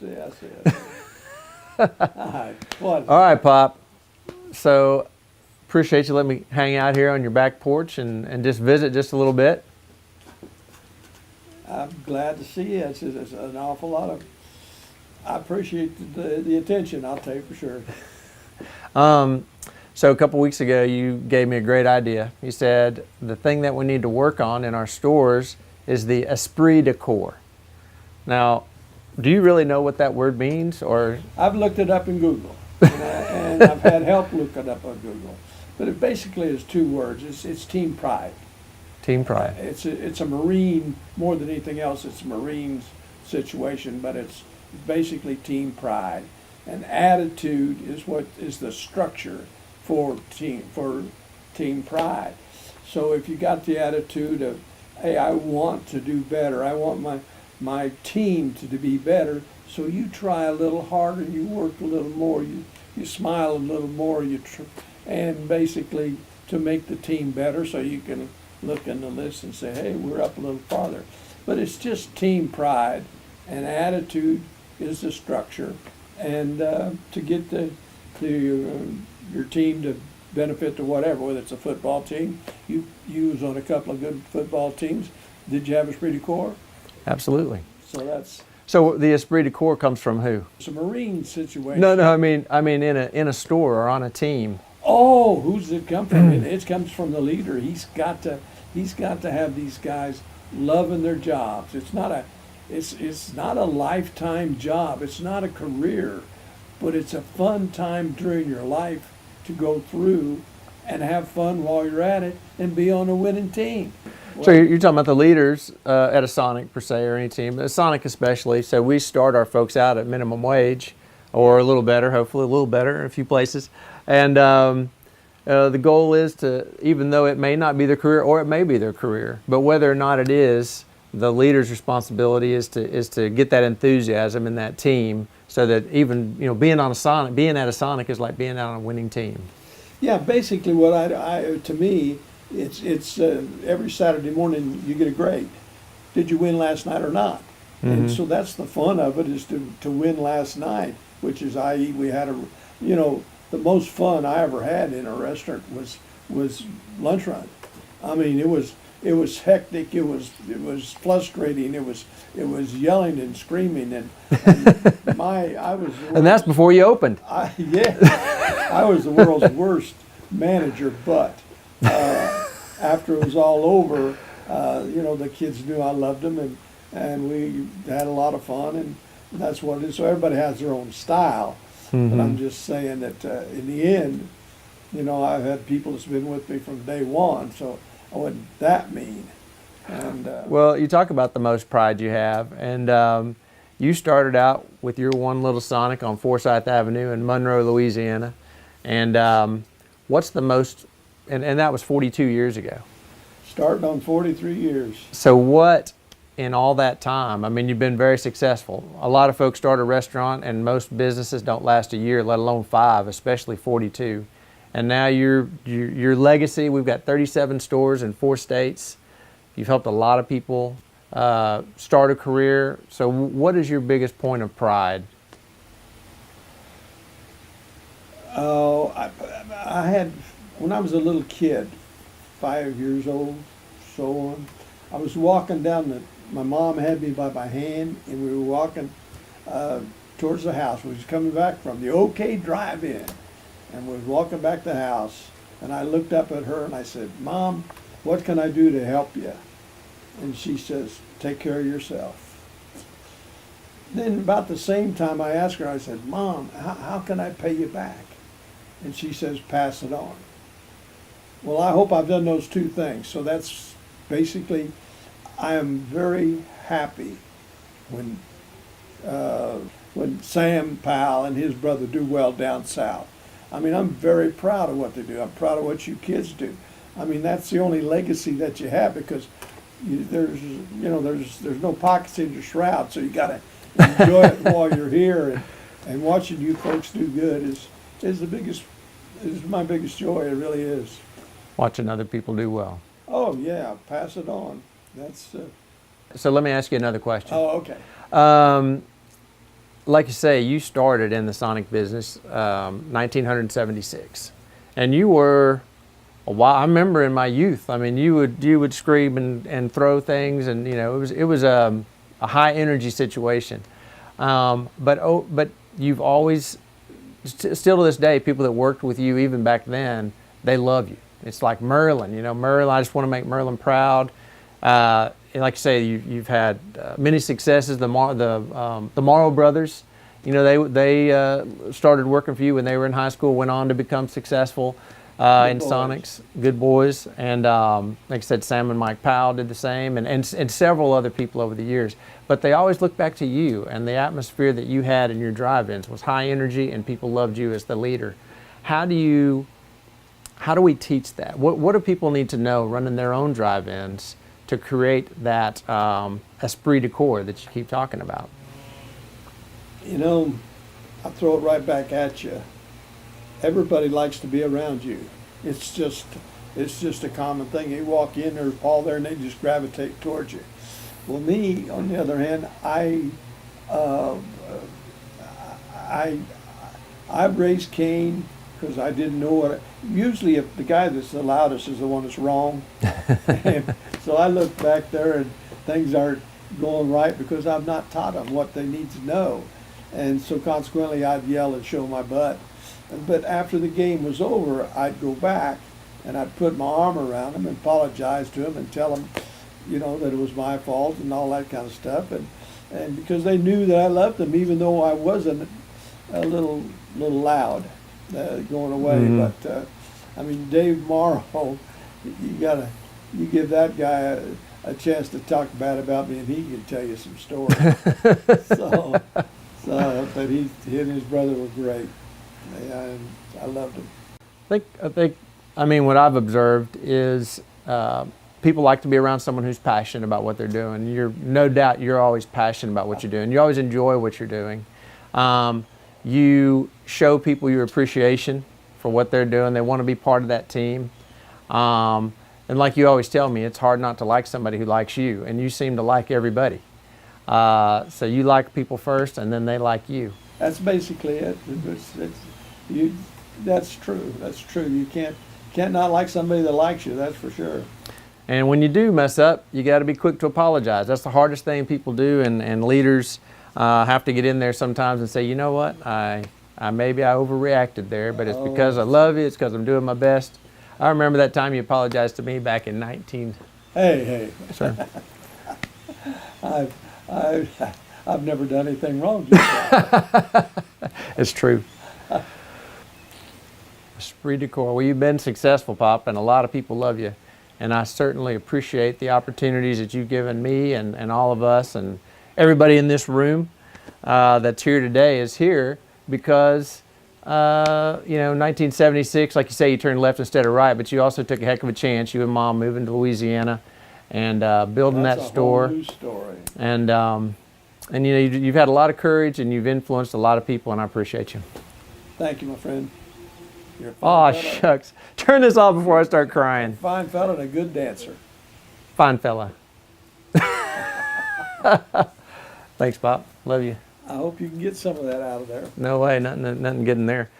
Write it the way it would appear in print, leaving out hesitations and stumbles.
Yes, yes. All right. What? All right, Pop. So appreciate you letting me hang out here on your back porch and just visit just a little bit. I'm glad to see you. It's an awful lot of. I appreciate the attention. I'll tell you for sure. So a couple weeks ago, you gave me a great idea. You said the thing that we need to work on in our stores is the esprit de corps. Now, do you really know what that word means, or? I've looked it up in Google, and I've had help look it up on Google. But it basically is two words. It's team pride. Team pride. It's a Marine, more than anything else, it's a Marine situation, but it's basically team pride. And attitude is what is the structure for team pride. So if you got the attitude of, hey, I want to do better, I want my team to be better, so you try a little harder, you work a little more, you smile a little more, and basically to make the team better, so you can look in the list and say, hey, we're up a little farther. But it's just team pride, and attitude is the structure. And to get your team to benefit to whatever, whether it's a football team, you was on a couple of good football teams. Did you have esprit de corps? Absolutely. So the esprit de corps comes from who? it's a Marine situation. No, I mean in a store or on a team. Oh, who's it come from? It comes from the leader. He's got to have these guys loving their jobs. It's not a lifetime job. It's not a career, but it's a fun time during your life to go through and have fun while you're at it and be on a winning team. So you're talking about the leaders at a Sonic per se, or any team, a Sonic especially. So we start our folks out at minimum wage, or a little better, hopefully a little better in a few places. And the goal is to, even though it may not be their career, or it may be their career, but whether or not it is, the leader's responsibility is to get that enthusiasm in that team, so that even being at a Sonic is like being out on a winning team. Yeah, basically what to me, it's every Saturday morning you get a grade. Did you win last night or not? Mm-hmm. And so that's the fun of it, is to win last night, which is, i.e., we had the most fun I ever had in a restaurant was lunch run. I mean, it was hectic. It was frustrating. It was yelling and screaming, and I was. And that's before you opened. I was the world's worst manager, but after it was all over, the kids knew I loved them, and we had a lot of fun, and that's what it is. So everybody has their own style, but I'm just saying that in the end, I've had people that's been with me from day one, so I wasn't that mean. And well, you talk about the most pride you have, and you started out with your one little Sonic on Forsyth Avenue in Monroe, Louisiana, and what's the most, and that was 42 years ago. Starting on 43 years. So what, in all that time, I mean, you've been very successful. A lot of folks start a restaurant, and most businesses don't last a year, let alone 5, especially 42. And now your legacy, we've got 37 stores in 4 states. You've helped a lot of people start a career. So what is your biggest point of pride? Oh, I had, when I was a little kid, 5 years old, so on, I was walking down my mom had me by my hand, and we were walking towards the house. We was coming back from the OK Drive-In, and we was walking back to the house, and I looked up at her and I said, Mom, what can I do to help you? And she says, take care of yourself. Then about the same time I asked her, I said, Mom, how can I pay you back? And she says, pass it on. Well, I hope I've done those 2 things. So that's basically, I am very happy when Sam Powell and his brother do well down south. I mean, I'm very proud of what they do. I'm proud of what you kids do. I mean, that's the only legacy that you have, because there's no pockets in your shroud, so you got to enjoy it while you're here. And watching you folks do good is my biggest joy. It really is. Watching other people do well. Oh yeah, pass it on. That's. So let me ask you another question. Oh, okay. like you say, you started in the Sonic business 1976, and you were a while. I remember in my youth. I mean, you would scream and throw things, and it was a high energy situation. But you've always still to this day, people that worked with you even back then, they love you. It's like Merlin. Merlin. I just want to make Merlin proud. And like you say, you've had many successes. The Morrow brothers, they started working for you when they were in high school, went on to become successful in boys. Sonics, good boys. And like I said, Sam and Mike Powell did the same, and several other people over the years. But they always look back to you, and the atmosphere that you had in your drive-ins was high energy, and people loved you as the leader. How do we teach that? What do people need to know running their own drive-ins to create that esprit de corps that you keep talking about? I throw it right back at you. Everybody likes to be around you. It's just a common thing. You walk in, there's Paul there, and they just gravitate towards you. Well, me, on the other hand, I raised Cain because I didn't know what. Usually, if the guy that's the loudest is the one that's wrong, and so I look back there and things aren't going right because I've not taught them what they need to know, and so consequently, I'd yell and show my butt. But after the game was over, I'd go back and I'd put my arm around them and apologize to them and tell them, that it was my fault and all that kind of stuff, and because they knew that I loved them, even though I wasn't a little loud. Going away, Mm-hmm. but Dave Morrow, you give that guy a chance to talk bad about me, and he can tell you some stories. But he and his brother were great. I loved them. I think. What I've observed is people like to be around someone who's passionate about what they're doing. No doubt you're always passionate about what you're doing. You always enjoy what you're doing. You show people your appreciation for what they're doing. They want to be part of that team. And like you always tell me, it's hard not to like somebody who likes you, and you seem to like everybody. So you like people first, and then they like you. That's basically it. That's true. That's true. You can't not like somebody that likes you. That's for sure. And when you do mess up, you got to be quick to apologize. That's the hardest thing people do, and leaders have to get in there sometimes and say, you know what, maybe I overreacted there, but it's because I love you. It's because I'm doing my best. I remember that time you apologized to me back in 19. Hey. Sure. I've never done anything wrong. It's true. Esprit de corps. Well, you've been successful, Pop, and a lot of people love you. And I certainly appreciate the opportunities that you've given me and all of us, and everybody in this room that's here today is here because, 1976, like you say, you turned left instead of right, but you also took a heck of a chance, you and Mom moving to Louisiana and building That's that store. A whole new story. And you've had a lot of courage, and you've influenced a lot of people, and I appreciate you. Thank you, my friend. You're a Oh, fine fella. shucks. Turn this off before I start crying. Fine fella and a good dancer. Fine fella. Thanks, Pop. Love you. I hope you can get some of that out of there. No way. Nothing getting there.